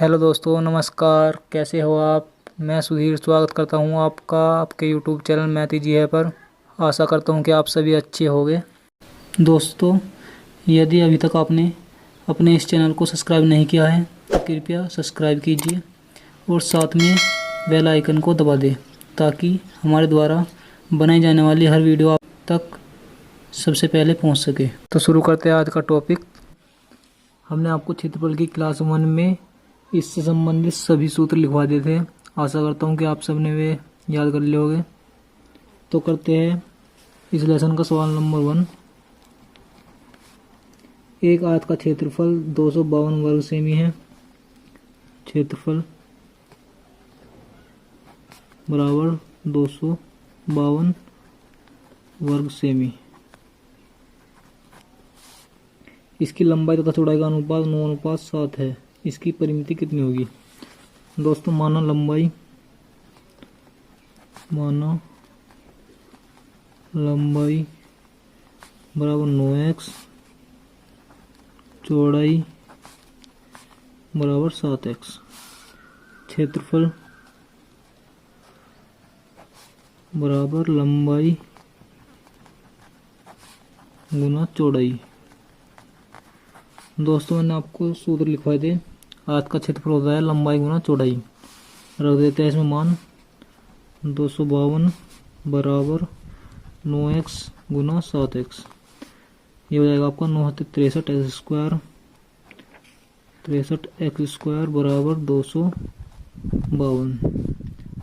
Hello दोस्तों, नमस्कार। कैसे हो आप? मैं सुधीर स्वागत करता हूं आपका आपके यूट्यूब चैनल मैथी जी है पर। आशा करता हूं कि आप सभी अच्छे होंगे। दोस्तों, यदि अभी तक आपने अपने इस चैनल को सब्सक्राइब नहीं किया है तो कृपया सब्सक्राइब कीजिए और साथ में बेल आइकन को दबा दें ताकि हमारे द्वारा बनाई जाने वाली हर वीडियो आप तक सबसे पहले पहुंच सके। तो शुरू करते हैं आज का टॉपिक। हमने आपको क्षेत्रफल की क्लास 1 में इससे संबंधित सभी सूत्र लिखवा दिए थे। आशा करता हूँ कि आप सबने वे याद कर लिए होंगे। तो करते हैं इस लेसन का सवाल नंबर 1। एक आयत का क्षेत्रफल 252 वर्ग सेमी है। क्षेत्रफल बराबर 252 वर्ग सेमी। इसकी लंबाई तथा चौड़ाई का अनुपात 9:7 है। इसकी परिमिति कितनी होगी? दोस्तों, माना लंबाई बराबर 9x, चौड़ाई बराबर 7x। क्षेत्रफल बराबर लंबाई गुना चौड़ाई। दोस्तों, मैंने आपको सूत्र लिखवाए थे। आयत का क्षेत्रफल होता है लंबाई गुना चौड़ाई। रख देते हैं इसमें मान। 252 बराबर 9x गुना 7x। ये हो जाएगा आपका 9 63 स्क्वायर। 63x² बराबर 252।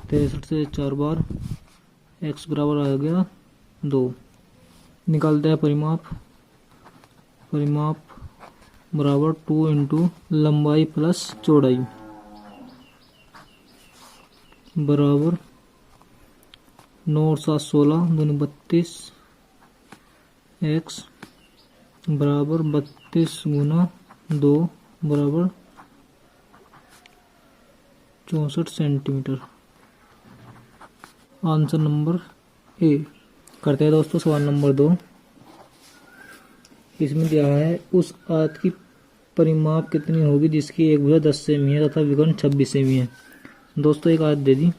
63 से 4 बार x बराबर आ गया 2। निकालते हैं परिमाप बराबर 2 इंटू लंबाई प्लस चौड़ाई बराबर 9 और 7 16 दूनी 32 x बराबर 32 गुना 2 बराबर 64 सेंटीमीटर। Answer number A. करते हैं दोस्तों सवाल नंबर 2। इसमें दिया है उस आयत की परिमाप कितनी होगी जिसकी एक भुजा 10 सेमी है तथा विकर्ण 26 सेमी है। दोस्तों, एक आयत दे दी।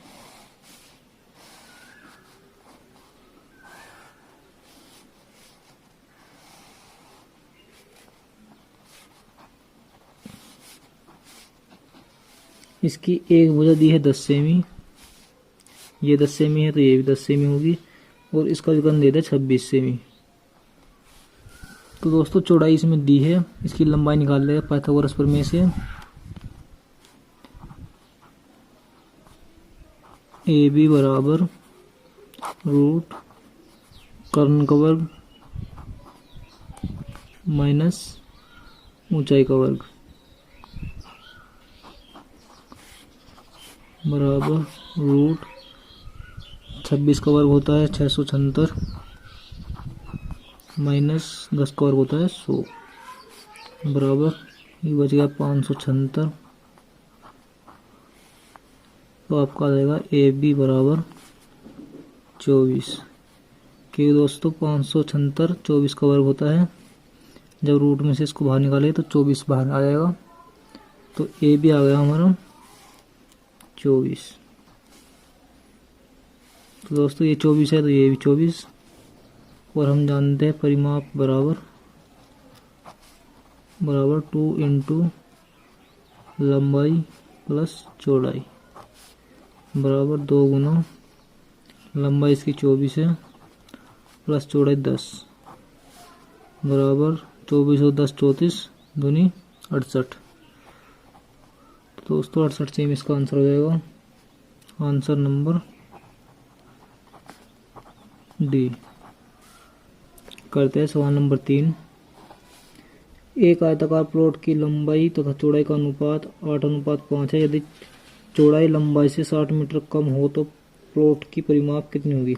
इसकी एक भुजा दी है 10 सेमी। ये 10 सेमी है तो ये भी 10 सेमी होगी और इसका विकर्ण दे दे 26 सेमी। तो दोस्तों, चौड़ाई इसमें दी है। इसकी लंबाई निकाल लेगा पाइथागोरस प्रमेय से। ए बी बराबर रूट कर्ण का वर्ग माइनस ऊंचाई का वर्ग बराबर रूट 26 का वर्ग होता है 676 माइनस 10 का वर्ग होता है 100 बराबर ये बच गया 576। तो आपका आ जाएगा ए बी बराबर 24। क्योंकि दोस्तों 576 24 का वर्ग होता है। जब रूट में से इसको बाहर निकाले तो 24 बाहर आ जाएगा। तो ए बी आ गया हमारा 24। तो दोस्तों, ये 24 है तो ये भी 24। और हम जानते हैं परिमाप बराबर 2 इंटू लंबाई प्लस चौड़ाई बराबर 2 गुना लंबाई इसकी 24 है प्लस चौड़ाई 10 बराबर 24 और 10 34 दूनी 68। तो दोस्तों 68 सेमी इसका आंसर हो जाएगा। Answer number D. करते हैं सवाल नंबर 3। एक आयताकार प्लॉट की लंबाई तथा चौड़ाई का अनुपात 8:5 है। यदि चौड़ाई लंबाई से 60 मीटर कम हो तो प्लॉट की परिमाप कितनी होगी?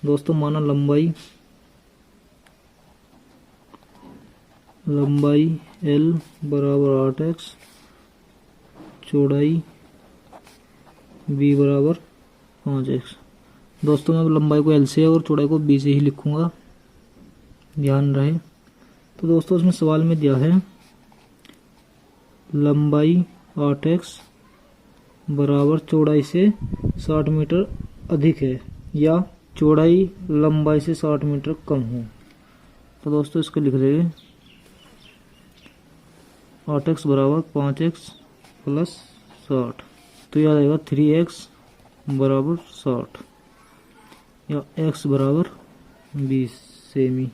दोस्तों, माना लंबाई L बराबर 8x, चौड़ाई B बराबर 5x। दोस्तों, मैं लंबाई को L से और चौड़ाई को B से ही लिखूंगा, ध्यान रहे। तो दोस्तों, इसमें सवाल में दिया है लंबाई 8x बराबर चौड़ाई से 60 मीटर अधिक है या चौड़ाई लंबाई से 60 मीटर कम हो। तो दोस्तों इसको लिख लेंगे 8x बराबर 5x प्लस 60। तो यह आएगा 3x बराबर 60 या x बराबर 20 सेमी।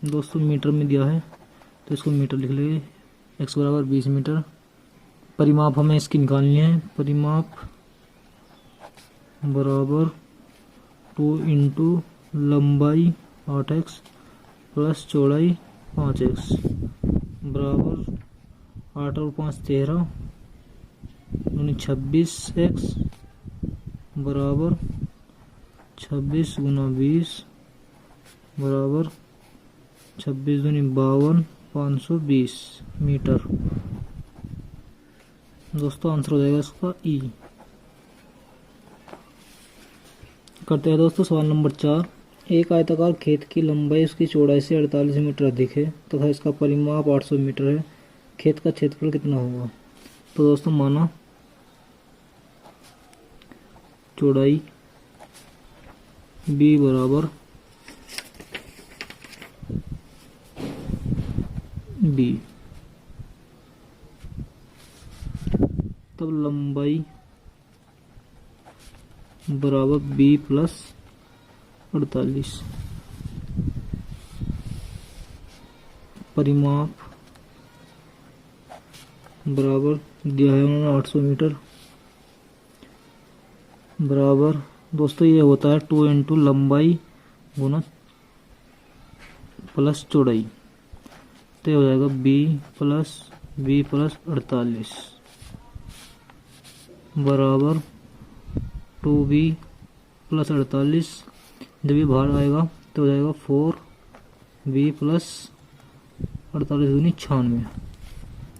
दोस्तों मीटर में दिया है तो इसको मीटर लिख लेंगे। x बराबर 20 मीटर। परिमाप हमें इसकी निकालनी है। परिमाप बराबर 2 इंटू लंबाई 8x प्लस चौड़ाई 5x बराबर 8 और 5 13 यानी 26x बराबर 26 गुना 20 बराबर 26 दूनी 52 520 मीटर। दोस्तों आंसर हो जाएगा इसका ई। करते हैं दोस्तों सवाल नंबर 4। एक आयताकार खेत की लंबाई उसकी चौड़ाई से 48 मीटर अधिक है तथा इसका परिमाप 800 मीटर है। खेत का क्षेत्रफल कितना होगा? तो दोस्तों माना चौड़ाई b बराबर b, तब लंबाई बराबर b प्लस 48। परिमाप बराबर दिया है उन्होंने 800 मीटर बराबर दोस्तों ये होता है 2 इंटू लंबाई गुना प्लस चौड़ाई। तो हो जाएगा b प्लस 48 बराबर 2b प्लस 48। जब ये बाहर आएगा तो हो जाएगा 4b प्लस 48 दूनी 96।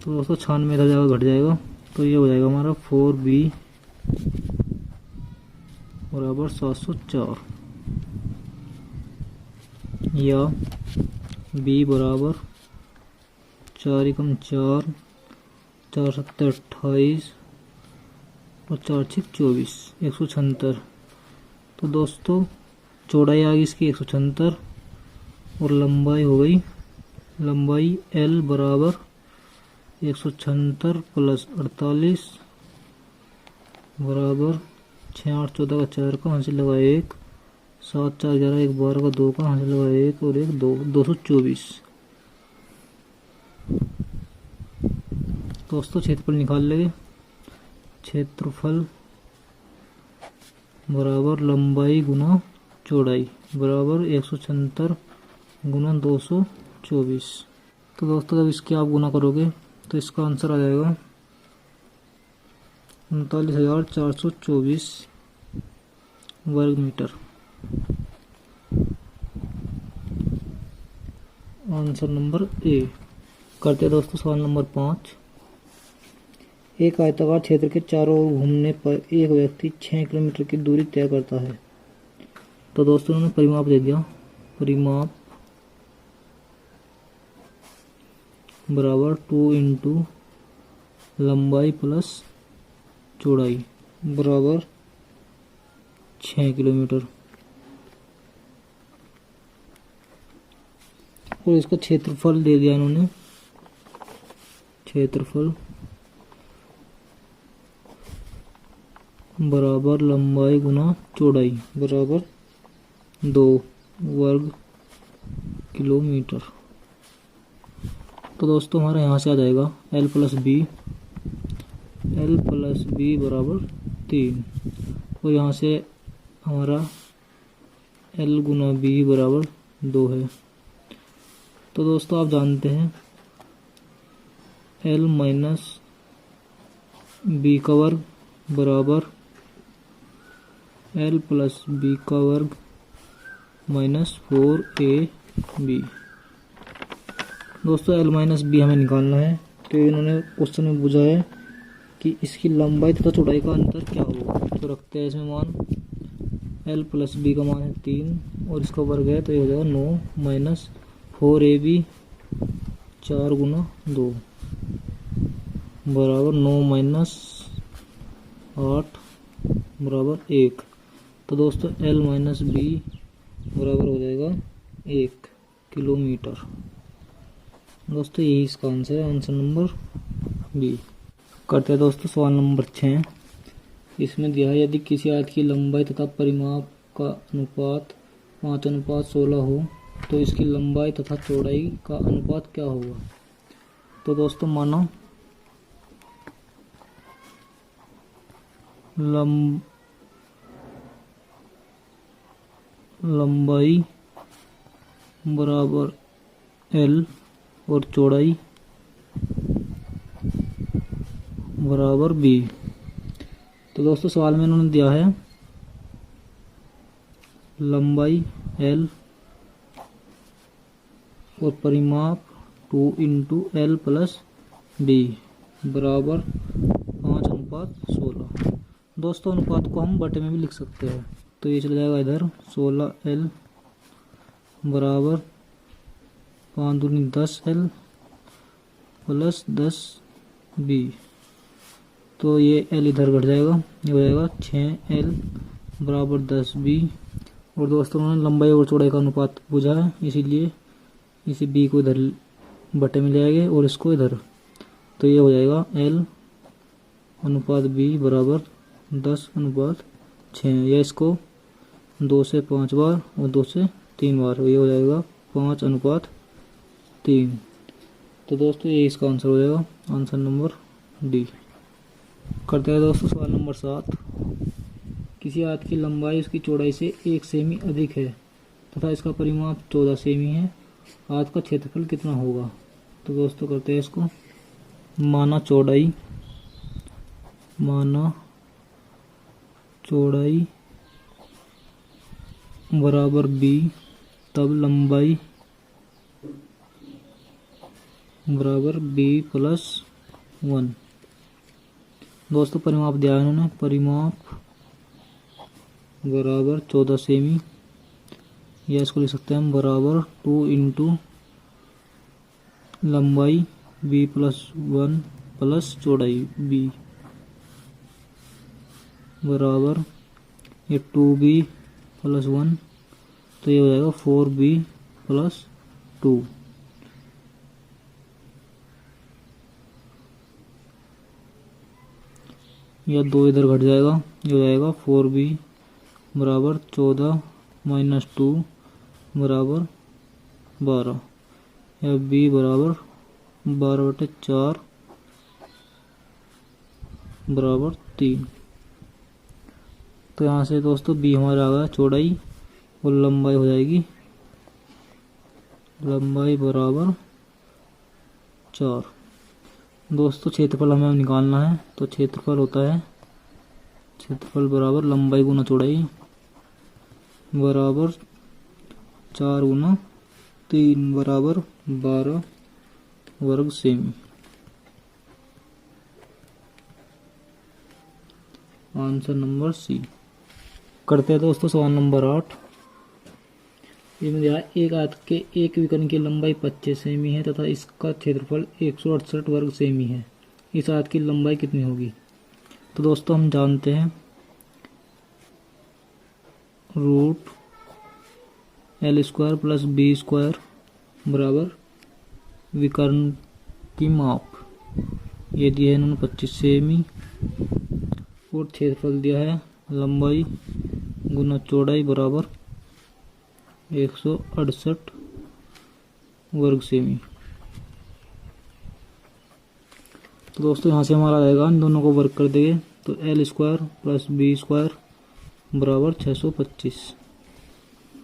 तो दोस्तों 96 इधर जाएगा घट जाएगा तो ये हो जाएगा हमारा 4b बराबर 704 या b बराबर 4 एकम 4 4 सत्तर 28 और 4 छिक 24 176। तो दोस्तों चौड़ाई आ गई इसकी 176 और लंबाई हो गई लंबाई L बराबर 176 प्लस 48 बराबर 6 8 14 का 4 का हासिल लगा 1 7 4 11 1 12 का 2 का हासिल लगा 1 और 1 2 224। दोस्तों क्षेत्रफल निकाल लेंगे। क्षेत्रफल बराबर लंबाई गुना चौड़ाई बराबर 176 गुना 224। तो दोस्तों जब इसके आप गुना करोगे तो इसका आंसर आ जाएगा 39,424 वर्ग मीटर। Answer number A. करते हैं दोस्तों सवाल नंबर 5। एक आयताकार क्षेत्र के चारों ओर घूमने पर एक व्यक्ति 6 किलोमीटर की दूरी तय करता है। तो दोस्तों उन्होंने परिमाप दे दिया। परिमाप बराबर 2 इंटू लंबाई प्लस चौड़ाई बराबर 6 किलोमीटर और इसका क्षेत्रफल दे दिया इन्होंने। क्षेत्रफल बराबर लंबाई गुना चौड़ाई बराबर 2 वर्ग किलोमीटर। तो दोस्तों हमारा यहाँ से आ जाएगा L प्लस बी बराबर 3 और यहाँ से हमारा L गुना b बराबर 2 है। तो दोस्तों आप जानते हैं L माइनस बी का वर्ग बराबर L प्लस बी का वर्ग माइनस 4ab। दोस्तों L माइनस बी हमें निकालना है। तो इन्होंने क्वेश्चन में पूछा है कि इसकी लंबाई तथा चौड़ाई का अंतर क्या होगा। तो रखते हैं इसमें मान L प्लस बी का मान है 3 और इसका वर्ग है तो ये हो जाएगा 9 माइनस 4ab 4 गुना 2 बराबर 9 माइनस 8 बराबर 1। तो दोस्तों L माइनस बी बराबर हो जाएगा 1 किलोमीटर। दोस्तों यही इसका आंसर है, आंसर नंबर बी। करते हैं दोस्तों सवाल नंबर 6। इसमें दिया है यदि किसी आयत की लंबाई तथा परिमाप का अनुपात 5:16 हो तो इसकी लंबाई तथा चौड़ाई का अनुपात क्या होगा। तो दोस्तों मानो लंबाई बराबर L और चौड़ाई बराबर B। तो दोस्तों सवाल में उन्होंने दिया है लंबाई L और परिमाप 2 इंटू L प्लस B बराबर 5:16। दोस्तों अनुपात को हम बटे में भी लिख सकते हैं, तो ये चला जाएगा इधर 16L बराबर 5 दूनी 10L प्लस 10B। तो ये L इधर घट जाएगा, ये हो जाएगा 6L बराबर 10B। और दोस्तों उन्होंने लंबाई और चौड़ाई का अनुपात पूछा है, इसीलिए इसे B को इधर बटे में ले आएंगे और इसको इधर। तो ये हो जाएगा L अनुपात B बराबर 10:6, या इसको 2 से 5 बार और 2 से 3 बार, ये हो जाएगा 5:3। तो दोस्तों ये इसका आंसर हो जाएगा, आंसर नंबर डी। करते हैं दोस्तों सवाल नंबर 7। किसी आयत की लंबाई उसकी चौड़ाई से 1 सेमी अधिक है तथा इसका परिमाप 14 सेमी है, आयत का क्षेत्रफल कितना होगा। तो दोस्तों करते हैं इसको माना चौड़ाई बराबर B, तब लंबाई बराबर B प्लस 1। दोस्तों परिमाप दिया है उन्होंने, परिमाप बराबर 14 सेमी, या इसको लिख सकते हैं हम बराबर 2 इंटू लंबाई B प्लस 1 प्लस चौड़ाई B बराबर ये 2B प्लस 1, तो ये हो जाएगा 4B प्लस 2। या 2 इधर घट जाएगा, ये हो जाएगा 4B बराबर 14 माइनस 2 बराबर 12, या B बराबर 12/4 बराबर 3। तो यहाँ से दोस्तों B हमारा आ गया चौड़ाई, और लंबाई हो जाएगी लंबाई बराबर 4। दोस्तों क्षेत्रफल हमें निकालना है, तो क्षेत्रफल होता है क्षेत्रफल बराबर लंबाई गुना चौड़ाई बराबर 4 गुना 3 बराबर 12 वर्ग सेमी। Answer number C. करते हैं दोस्तों सवाल नंबर 8। इसमें दिया है एक आयत के एक विकर्ण की लंबाई 25 सेमी है तथा इसका क्षेत्रफल 168 वर्ग सेमी है, इस आयत की लंबाई कितनी होगी। तो दोस्तों हम जानते हैं रूट L² प्लस B² बराबर विकर्ण की माप, ये दिया है इन्होंने 25 सेमी, और क्षेत्रफल दिया है लंबाई गुना चौड़ाई बराबर 168 वर्ग सेमी। तो दोस्तों यहाँ से हमारा आएगा, इन दोनों को वर्ग कर देंगे तो L² प्लस B² बराबर 625।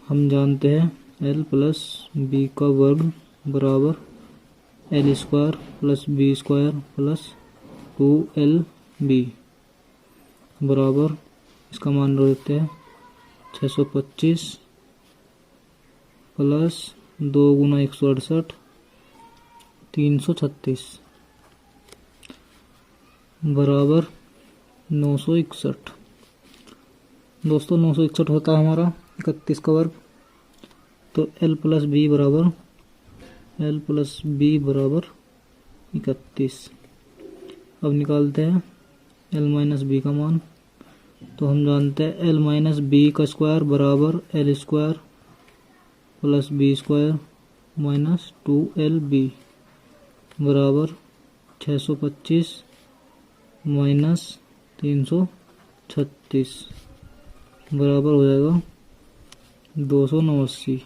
हम जानते हैं L प्लस B का वर्ग बराबर L² plus B² plus 2LB बराबर, इसका मान रख देते हैं 625 प्लस 2 गुना 168 336 बराबर 961। दोस्तों 961 होता है हमारा 31 का वर्ग, तो L प्लस B बराबर 31। अब निकालते हैं एल माइनस बी का मान। तो हम जानते हैं एल माइनस बी का स्क्वायर बराबर L square plus B square minus 2LB बराबर 625 माइनस 336 बराबर हो जाएगा 289।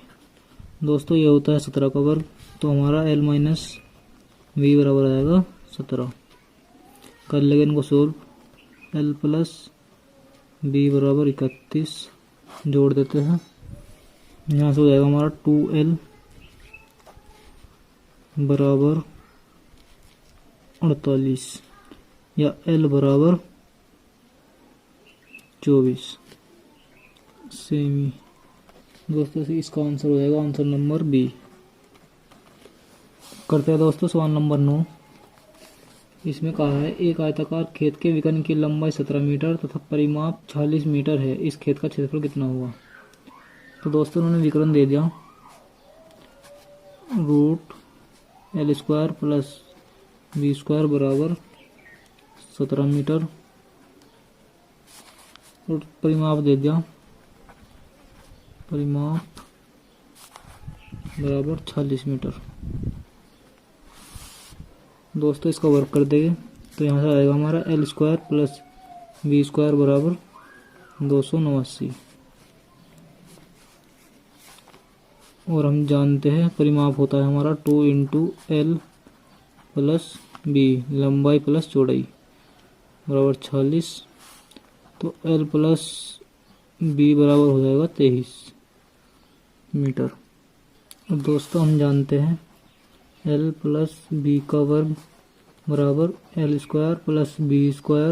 दोस्तों ये होता है 17 का वर्ग। तो हमारा एल माइनस वी बराबर आएगा 17। कर लेंगे इनको सोल्व। एल प्लस बी बराबर 31 जोड़ देते हैं। यहाँ से हो जाएगा हमारा 2L बराबर 48 या L बराबर 24 सेमी। दोस्तों इसका आंसर हो जाएगा आंसर नंबर बी। करते हैं दोस्तों सवाल नंबर 9। इसमें कहा है एक आयताकार खेत के विकर्ण की लंबाई 17 मीटर तथा परिमाप 40 मीटर है। इस खेत का क्षेत्रफल कितना हुआ? तो दोस्तों उन्होंने विकर्ण दे दिया root L square plus B square बराबर 17 मीटर और परिमाप दे दिया परिमाप बराबर 40 मीटर। दोस्तों इसका वर्क कर देंगे तो यहाँ से आएगा हमारा L square plus B square बराबर 289 और हम जानते हैं परिमाप होता है हमारा 2 इंटू एल प्लस बी लंबाई प्लस चौड़ाई बराबर 40। तो एल प्लस बी बराबर हो जाएगा 23 मीटर। अब दोस्तों हम जानते हैं एल प्लस बी का वर्ग बराबर L square plus B square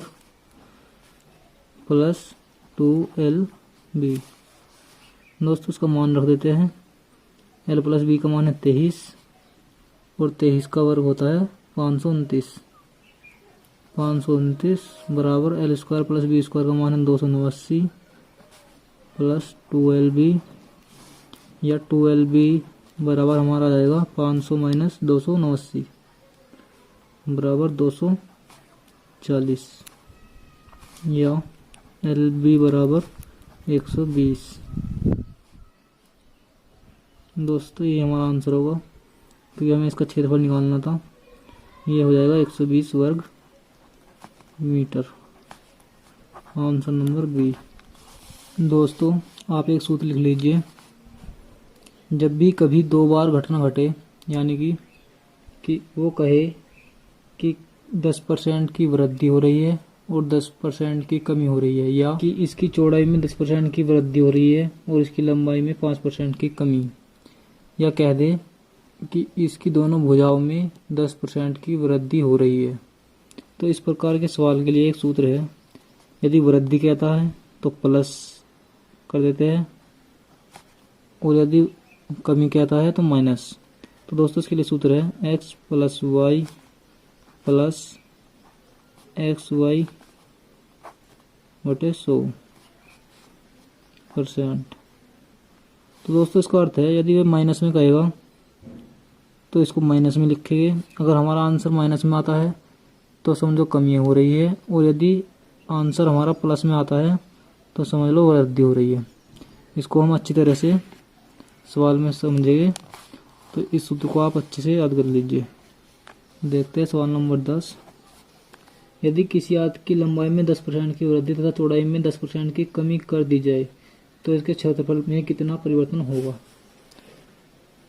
plus 2LB। दोस्तों उसका मान रख देते हैं। एल प्लस बी का मान है 23 और 23 का वर्ग होता है 529 बराबर L square plus B square का मान है 289 प्लस 2LB या 2LB बराबर हमारा आ जाएगा 500 माइनस 289 बराबर 240 या LB बराबर 120। दोस्तों ये हमारा आंसर होगा क्योंकि हमें इसका क्षेत्रफल निकालना था। ये हो जाएगा 120 वर्ग मीटर। Answer number B. दोस्तों आप एक सूत्र लिख लीजिए। जब भी कभी 2 बार घटना घटे यानी कि वो कहे कि 10% की वृद्धि हो रही है और 10% की कमी हो रही है या कि इसकी चौड़ाई में 10% की वृद्धि हो रही है और इसकी लंबाई में 5% की कमी, या कह दे कि इसकी दोनों भुजाओं में 10% की वृद्धि हो रही है। तो इस प्रकार के सवाल के लिए एक सूत्र है। यदि वृद्धि कहता है तो प्लस कर देते हैं और यदि कमी कहता है तो माइनस। तो दोस्तों इसके लिए सूत्र है x plus Y plus XY बटे 100%। तो दोस्तों इसका अर्थ है यदि वह माइनस में कहेगा तो इसको माइनस में लिखेंगे। अगर हमारा आंसर माइनस में आता है तो समझो कमी हो रही है और यदि आंसर हमारा प्लस में आता है तो समझ लो वृद्धि हो रही है। इसको हम अच्छी तरह से सवाल में समझेंगे तो इस सूत्र को आप अच्छे से याद कर लीजिए। देखते हैं सवाल नंबर 10। यदि किसी आयत की लंबाई में 10% की वृद्धि तथा चौड़ाई में 10% की कमी कर दी जाए तो इसके क्षेत्रफल में कितना परिवर्तन होगा?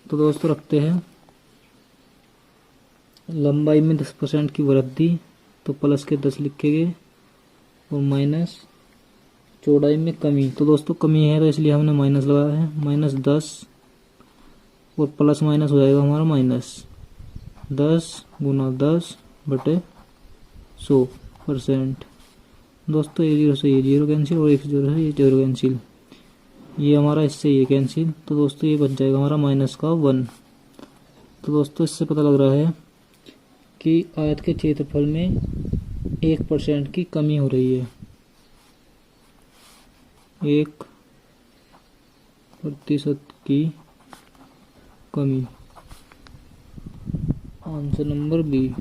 तो दोस्तों रखते हैं लंबाई में 10% की वृद्धि तो प्लस के 10 लिखेंगे और माइनस चौड़ाई में कमी। तो दोस्तों कमी है तो इसलिए हमने माइनस लगाया है, -10 और प्लस माइनस हो जाएगा हमारा -10 गुना 10 बटे 100%। दोस्तों ये 0 से ये 0 कैंसिल और 1 से 0 से ये 0 कैंसिल, ये हमारा इससे ये कैंसिल। तो दोस्तों ये बच जाएगा हमारा -1। तो दोस्तों इससे पता लग रहा है कि आयत के क्षेत्रफल में 1% की कमी हो रही है। 1% की कमी। Answer number B.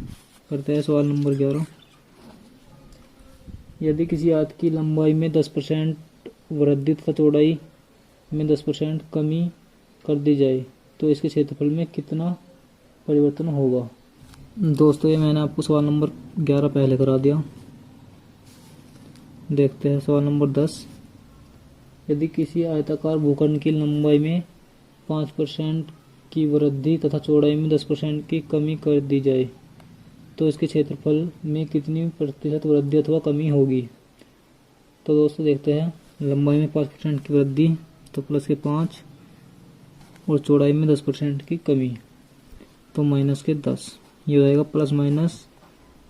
करते हैं सवाल नंबर 11। यदि किसी आयत की लंबाई में 10% वृद्धि तथा चौड़ाई में 10% कमी कर दी जाए तो इसके क्षेत्रफल में कितना परिवर्तन होगा। दोस्तों ये मैंने आपको सवाल नंबर 11 पहले करा दिया। देखते हैं सवाल नंबर 10। यदि किसी आयताकार भूखंड की लंबाई में 5% की वृद्धि तथा चौड़ाई में 10% की कमी कर दी जाए तो इसके क्षेत्रफल में कितनी प्रतिशत वृद्धि अथवा कमी होगी। तो दोस्तों देखते हैं, लंबाई में 5% की वृद्धि तो प्लस के 5 और चौड़ाई में 10% की कमी तो माइनस के 10। ये हो जाएगा प्लस माइनस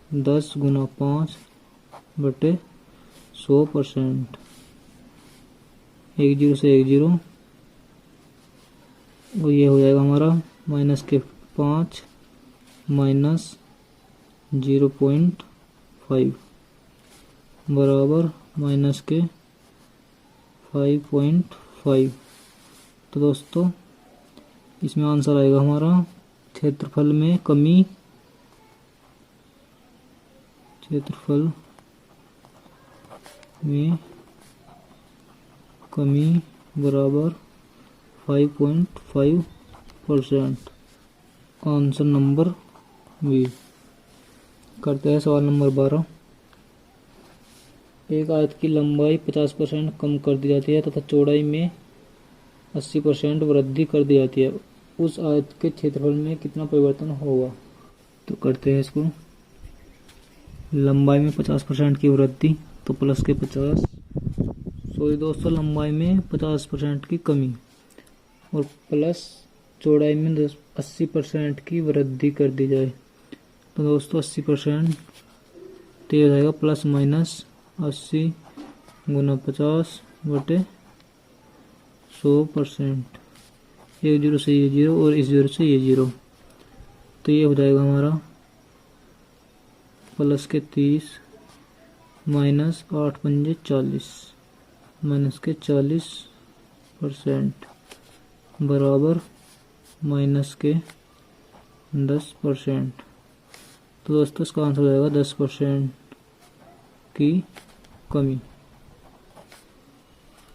10 गुना 5 बटे 100%। 1 0 से 1 0 और ये हो जाएगा हमारा माइनस के 5 माइनस 0.5 बराबर माइनस के 5.5। तो दोस्तों इसमें आंसर आएगा हमारा क्षेत्रफल में कमी, क्षेत्रफल में कमी बराबर 5.5%। Answer number B. करते हैं सवाल नंबर 12। एक आयत की लंबाई 50% कम कर दी जाती है तथा चौड़ाई में 80% वृद्धि कर दी जाती है। उस आयत के क्षेत्रफल में कितना परिवर्तन होगा। तो करते हैं इसको, लंबाई में 50% की वृद्धि तो प्लस के 50, सॉरी दोस्तों लंबाई में 50% की कमी और प्लस चौड़ाई में 80% की वृद्धि कर दी जाए तो दोस्तों 80% तो ये हो जाएगा प्लस माइनस 80 गुना 50 बटे 100%। 1 0 से ये 0 और इस 0 से ये 0 तो ये हो जाएगा हमारा प्लस के 30 माइनस 8 पंजे 40 माइनस के 40% बराबर माइनस के 10%। तो दोस्तों इसका आंसर हो जाएगा 10% की कमी।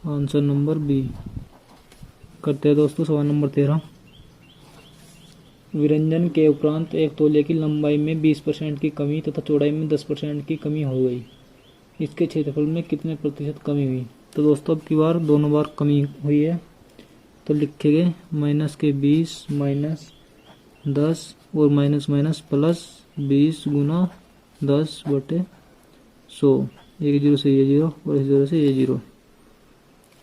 Answer number B. करते हैं दोस्तों सवाल नंबर 13। विरंजन के उपरांत एक तौलिए की लंबाई में 20% की कमी तथा चौड़ाई में 10% की कमी हो गई। इसके क्षेत्रफल में कितने प्रतिशत कमी हुई। तो दोस्तों अब की बार दोनों बार कमी हुई है तो लिखेंगे माइनस के 20 माइनस 10 और माइनस माइनस प्लस 20 गुना 10 बटे 100। 1 0 से ये 0 और इस 0 से ये 0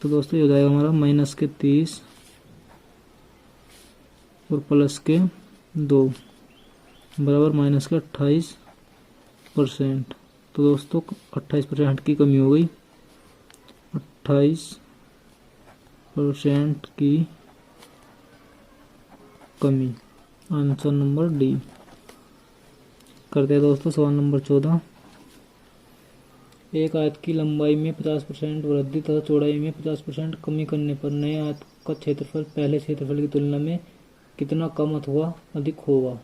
तो दोस्तों ये हो जाएगा हमारा माइनस के 30 और प्लस के 2 बराबर माइनस के 28%। तो दोस्तों 28% की कमी हो गई। 28% की कमी। Answer number D. करते हैं दोस्तों सवाल नंबर 14। एक आयत की लंबाई में 50% वृद्धि तथा चौड़ाई में 50% कमी करने पर नए आयत का क्षेत्रफल पहले क्षेत्रफल की तुलना में कितना कम अथवा अधिक होगा।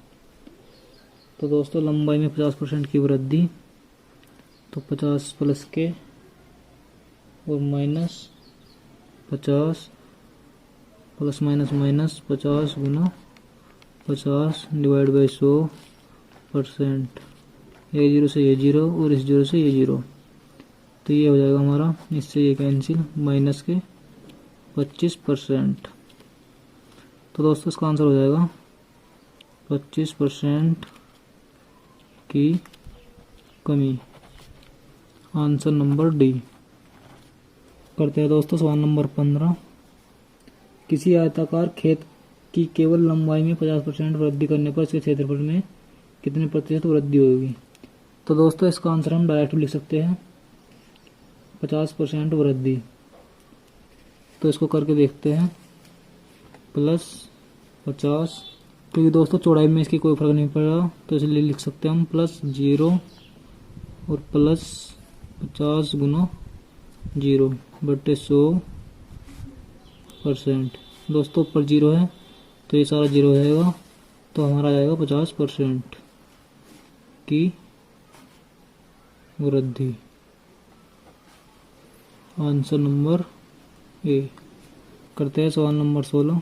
तो दोस्तों लंबाई में 50% की वृद्धि तो 50 प्लस के और minus 50 plus minus minus 50 Guna 50 divide by 100%। 1 0 से ये 0 और इस 0 से ये 0 तो ये हो जाएगा हमारा, इससे ये कैंसिल, माइनस के 25%। तो दोस्तों इसका आंसर हो जाएगा 25% की कमी। Answer number D. करते हैं दोस्तों सवाल नंबर 15। किसी आयताकार खेत की केवल लंबाई में 50% वृद्धि करने पर इसके क्षेत्रफल में कितने प्रतिशत वृद्धि होगी। तो दोस्तों इसका आंसर हम डायरेक्ट लिख सकते हैं 50% वृद्धि। तो इसको करके देखते हैं, प्लस 50 क्योंकि दोस्तों चौड़ाई में इसकी कोई फर्क नहीं पड़ रहा तो इसलिए लिख सकते हैं हम प्लस 0 और प्लस 50 गुना 0 बटे 100%। दोस्तों ऊपर 0 है तो ये सारा 0 रहेगा तो हमारा आ जाएगा 50% की वृद्धि। Answer number A. करते हैं सवाल नंबर 16।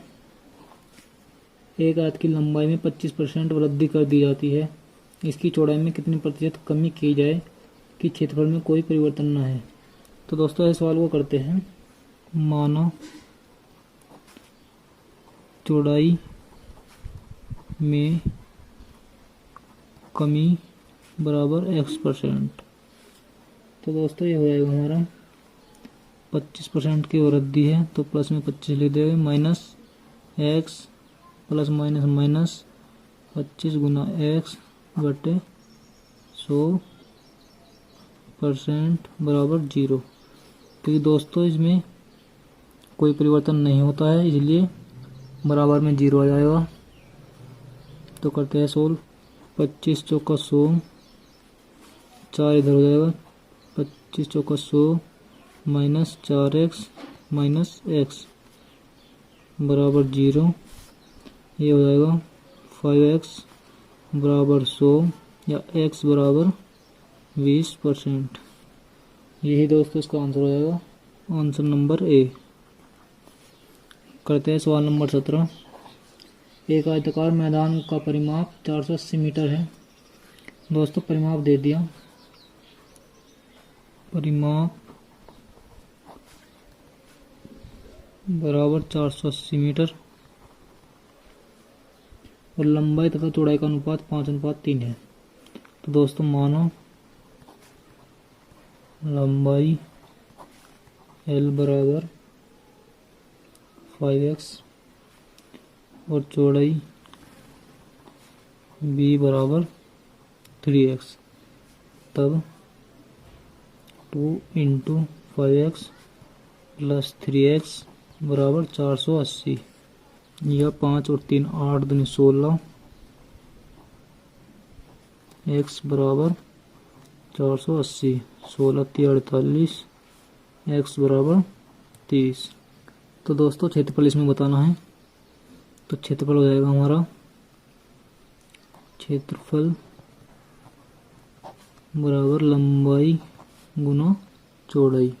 एक आयत की लंबाई में 25% वृद्धि कर दी जाती है, इसकी चौड़ाई में कितनी प्रतिशत कमी की जाए कि क्षेत्रफल में कोई परिवर्तन न है। तो दोस्तों इस सवाल को करते हैं। माना चौड़ाई में कमी बराबर x%। तो दोस्तों ये हो जाएगा हमारा 25% की वृद्धि है तो प्लस में 25 लिख देंगे, minus x plus minus minus 25 गुना x बटे 100% बराबर 0। क्योंकि दोस्तों इसमें कोई परिवर्तन नहीं होता है इसलिए बराबर में 0 आ जाएगा। तो करते हैं सोल्व। 25 चौका 100, 4 इधर हो जाएगा, 25 चौका 100 माइनस 4x माइनस x बराबर 0। ये हो जाएगा 5x बराबर 100 या x बराबर 20%। यही दोस्तों इसका आंसर हो जाएगा, आंसर नंबर ए। करते हैं सवाल नंबर 17। एक आयताकार मैदान का परिमाप 480 मीटर है। दोस्तों परिमाप दे दिया, परिमाप बराबर 480 मीटर और लंबाई तथा चौड़ाई का अनुपात 5:3 है। तो दोस्तों मानो लंबाई L बराबर 5x और चौड़ाई B बराबर 3x, तब 2 इंटू 5x प्लस 3x बराबर 480 या 5 और 3 8 दूनी 16, x बराबर 480, 16 3 48, x बराबर 30। तो दोस्तों क्षेत्रफल इसमें बताना है। तो क्षेत्रफल हो जाएगा हमारा, क्षेत्रफल बराबर लंबाई गुना चौड़ाई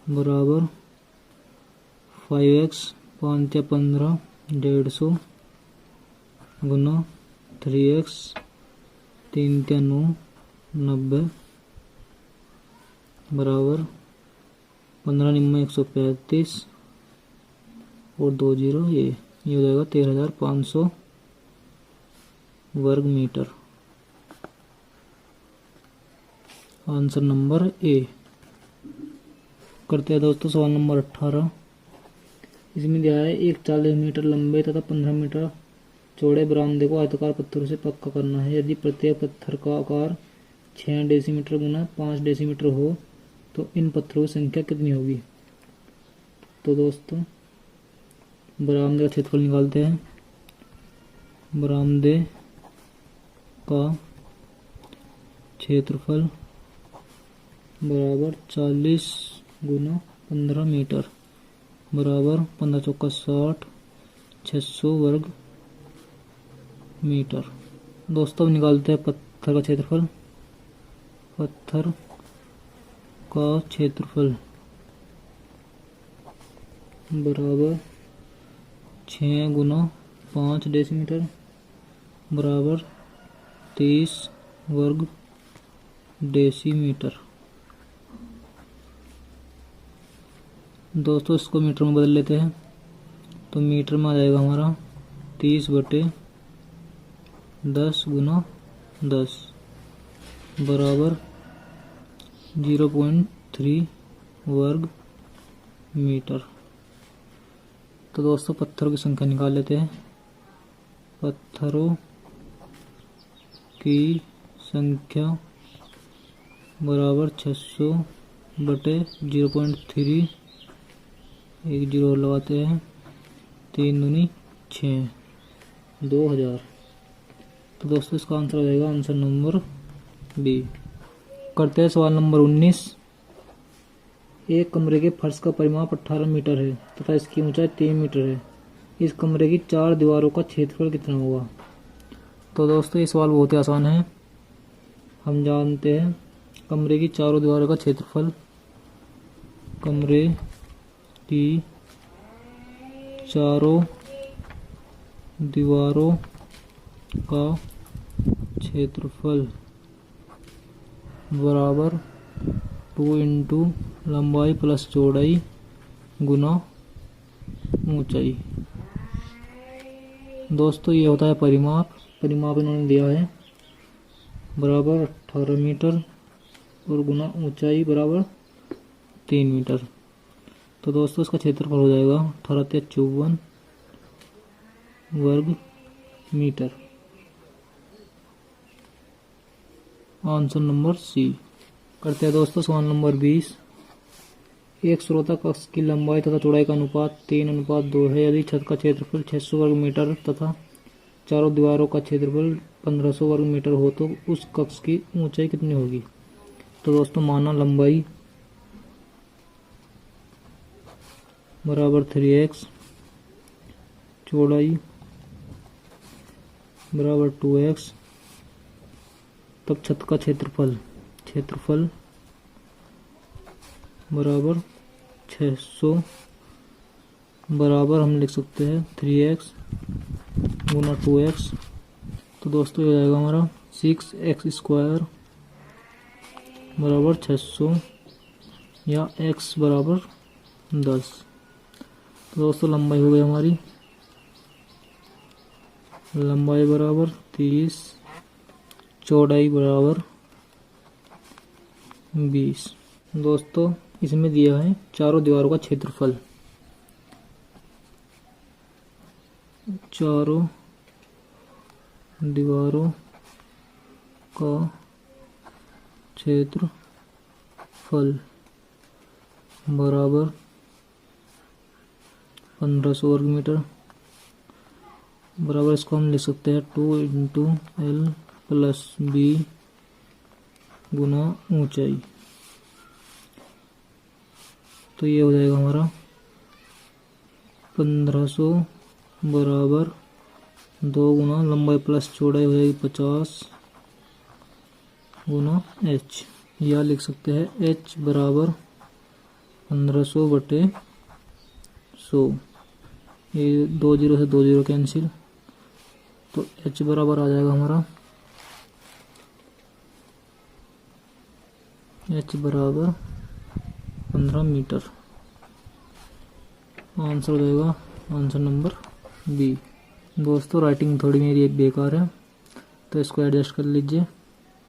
बराबर 5x 5 या 15 150 गुना 3x 3 या 9 90 बराबर 15 निम्न 135 और 2 0 ये हो जाएगा 13,500 वर्ग मीटर। Answer number A. करते हैं दोस्तों सवाल नंबर 18। इसमें दिया है एक 40 मीटर लंबे तथा 15 मीटर चौड़े बरामदे को आयताकार पत्थरों से पक्का करना है। यदि प्रत्येक पत्थर का आकार 6 डेसीमीटर गुना 5 डेसीमीटर हो तो इन पत्थरों की संख्या कितनी होगी। तो दोस्तों बरामदे का क्षेत्रफल निकालते हैं। बरामदे का क्षेत्रफल बराबर 40 गुना 15 मीटर बराबर 15 चौका 60 600 वर्ग मीटर। दोस्तों निकालते हैं पत्थर का क्षेत्रफल। पत्थर का क्षेत्रफल बराबर 6 गुना 5 डेसीमीटर बराबर 30 वर्ग डेसीमीटर। दोस्तों इसको मीटर में बदल लेते हैं। तो मीटर में आ जाएगा हमारा 30/10 गुना 10 बराबर 0.3 वर्ग मीटर। तो दोस्तों पत्थरों की संख्या निकाल लेते हैं। पत्थरों की संख्या बराबर 600 बटे 0.3, एक जीरो लगाते हैं, 3 दूनी 6, 2000। तो दोस्तों इसका आंसर हो जाएगा आंसर नंबर बी। करते हैं सवाल नंबर 19। एक कमरे के फर्श का परिमाप 18 मीटर है तथा इसकी ऊंचाई 3 मीटर है। इस कमरे की 4 दीवारों का क्षेत्रफल कितना होगा। तो दोस्तों ये सवाल बहुत ही आसान है। हम जानते हैं कमरे की चारों दीवारों का क्षेत्रफल कमरे की चारों दीवारों का क्षेत्रफल बराबर 2 इंटू लंबाई प्लस चौड़ाई गुना ऊंचाई। दोस्तों ये होता है परिमाप इन्होंने दिया है बराबर 18 मीटर और गुना ऊंचाई बराबर 3 मीटर। तो दोस्तों इसका क्षेत्रफल हो जाएगा 18 वर्ग मीटर। Answer number C. करते हैं दोस्तों सवाल नंबर 20। एक श्रोता कक्ष की लंबाई तथा चौड़ाई का अनुपात 3:2 है। यदि छत का क्षेत्रफल 600 वर्ग मीटर तथा चारों दीवारों का क्षेत्रफल 1500 वर्ग मीटर हो तो उस कक्ष की ऊंचाई कितनी होगी। तो दोस्तों माना लंबाई बराबर 3x, चौड़ाई बराबर 2x, तब छत का क्षेत्रफल बराबर 600 बराबर हम लिख सकते हैं 3x गुना 2x। तो दोस्तों ये हो जाएगा हमारा 6x² बराबर 600 या x बराबर 10। तो दोस्तों लंबाई हो गई हमारी, लंबाई बराबर 30, चौड़ाई बराबर 20। दोस्तों इसमें दिया है चारों दीवारों का क्षेत्रफल। चारों दीवारों का क्षेत्रफल बराबर 1500 वर्ग मीटर बराबर इसको हम लिख सकते हैं 2 इंटू एल प्लस बी गुना ऊंचाई। तो ये हो जाएगा हमारा 1500 बराबर 2 गुना लंबाई प्लस चौड़ाई हो जाएगी 50 गुना h, या लिख सकते हैं h बराबर 1500 बटे 100। ये 2 जीरो से 2 जीरो कैंसिल, तो h बराबर आ जाएगा हमारा h बराबर 15 मीटर। आंसर हो जाएगा आंसर नंबर बी। दोस्तों राइटिंग थोड़ी मेरी एक बेकार है तो इसको एडजस्ट कर लीजिए।